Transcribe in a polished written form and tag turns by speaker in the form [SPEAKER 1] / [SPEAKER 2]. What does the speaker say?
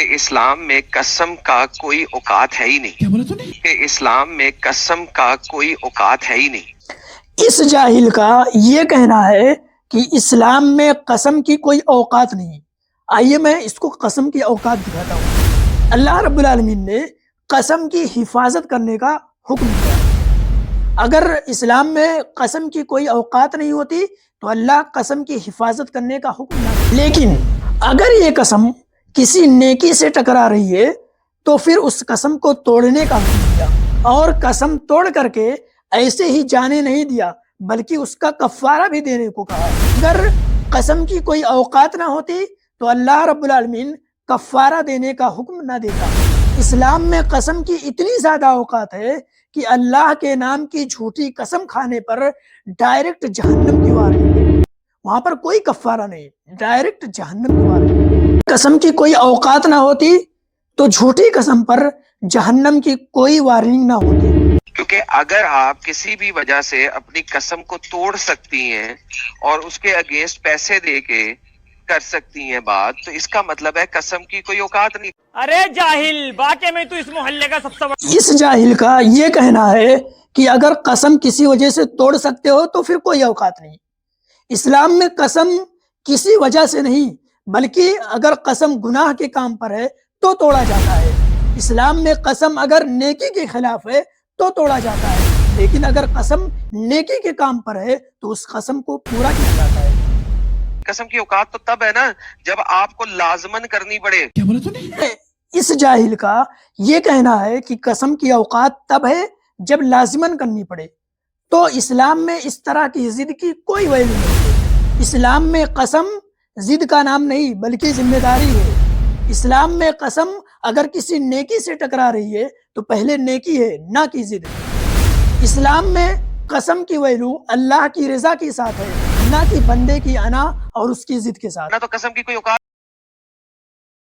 [SPEAKER 1] کہ اسلام میں قسم کا کوئی اوقات ہے ہی نہیں۔
[SPEAKER 2] کیا بولا تو نے؟
[SPEAKER 1] کہ اسلام میں قسم کا کوئی اوقات ہے ہی نہیں۔
[SPEAKER 3] اس جاہل کا یہ کہنا ہے کہ اسلام میں قسم کی کوئی اوقات نہیں۔ آئیے میں اس کو قسم کی اوقات دکھاتا ہوں۔ اللہ رب العالمین نے قسم کی حفاظت کرنے کا حکم دیا۔ اگر اسلام میں قسم کی کوئی اوقات نہیں ہوتی تو اللہ قسم کی حفاظت کرنے کا حکم نہ دے۔ لیکن اگر یہ قسم کسی نیکی سے ٹکرا رہی ہے تو پھر اس قسم کو توڑنے کا حکم دیا، اور قسم توڑ کر کے ایسے ہی جانے نہیں دیا بلکہ اس کا کفارہ بھی دینے کو کہا۔ اگر قسم کی کوئی اوقات نہ ہوتی تو اللہ رب العالمین کفارہ دینے کا حکم نہ دیتا۔ اسلام میں قسم کی اتنی زیادہ اوقات ہے کہ اللہ کے نام کی جھوٹی قسم کھانے پر ڈائریکٹ جہنم کی وارننگ ہے، وہاں پر کوئی کفارہ نہیں، ڈائریکٹ جہنم کی وارننگ۔ قسم کی کوئی اوقات نہ ہوتی تو جھوٹی قسم پر جہنم کی کوئی وارننگ نہ ہوتی۔
[SPEAKER 1] کیونکہ اگر آپ کسی بھی وجہ سے اپنی قسم کو توڑ سکتی ہیں اور اس کے اگینسٹ پیسے دے کے کر سکتی ہیں بات، تو اس کا مطلب ہے قسم کی کوئی اوقات نہیں۔
[SPEAKER 4] ارے جاہل، واقعی میں تو اس محلے کا سب سے بڑا
[SPEAKER 3] اس جاہل کا یہ کہنا ہے کہ اگر قسم کسی وجہ سے توڑ سکتے ہو تو پھر کوئی اوقات نہیں۔ اسلام میں قسم کسی وجہ سے نہیں بلکہ اگر قسم گناہ کے کام پر ہے تو توڑا جاتا ہے۔ اسلام میں قسم اگر نیکی کے خلاف ہے تو توڑا جاتا ہے، لیکن اگر قسم نیکی کے کام پر ہے تو اس قسم کو پورا کیا جاتا ہے۔
[SPEAKER 1] قسم کی اوقات تو تب ہے نا جب آپ کو لازمن کرنی پڑے۔
[SPEAKER 2] کیا بولا تو نے؟
[SPEAKER 3] اس جاہل کا یہ کہنا ہے کہ قسم کی اوقات تب ہے جب لازمن کرنی پڑے، تو اسلام میں اس طرح کی ضد کی کوئی ویلیو نہیں ہے۔ اسلام میں قسم ضد کا نام نہیں بلکہ ذمہ داری ہے۔ اسلام میں قسم اگر کسی نیکی سے ٹکرا رہی ہے تو پہلے نیکی ہے نہ کہ ضد۔ اسلام میں قسم کی ویلو اللہ کی رضا کے ساتھ ہے نہ کہ بندے کی انا اور اس کی ضد کے ساتھ۔
[SPEAKER 1] نہ تو قسم کی کوئی اوقات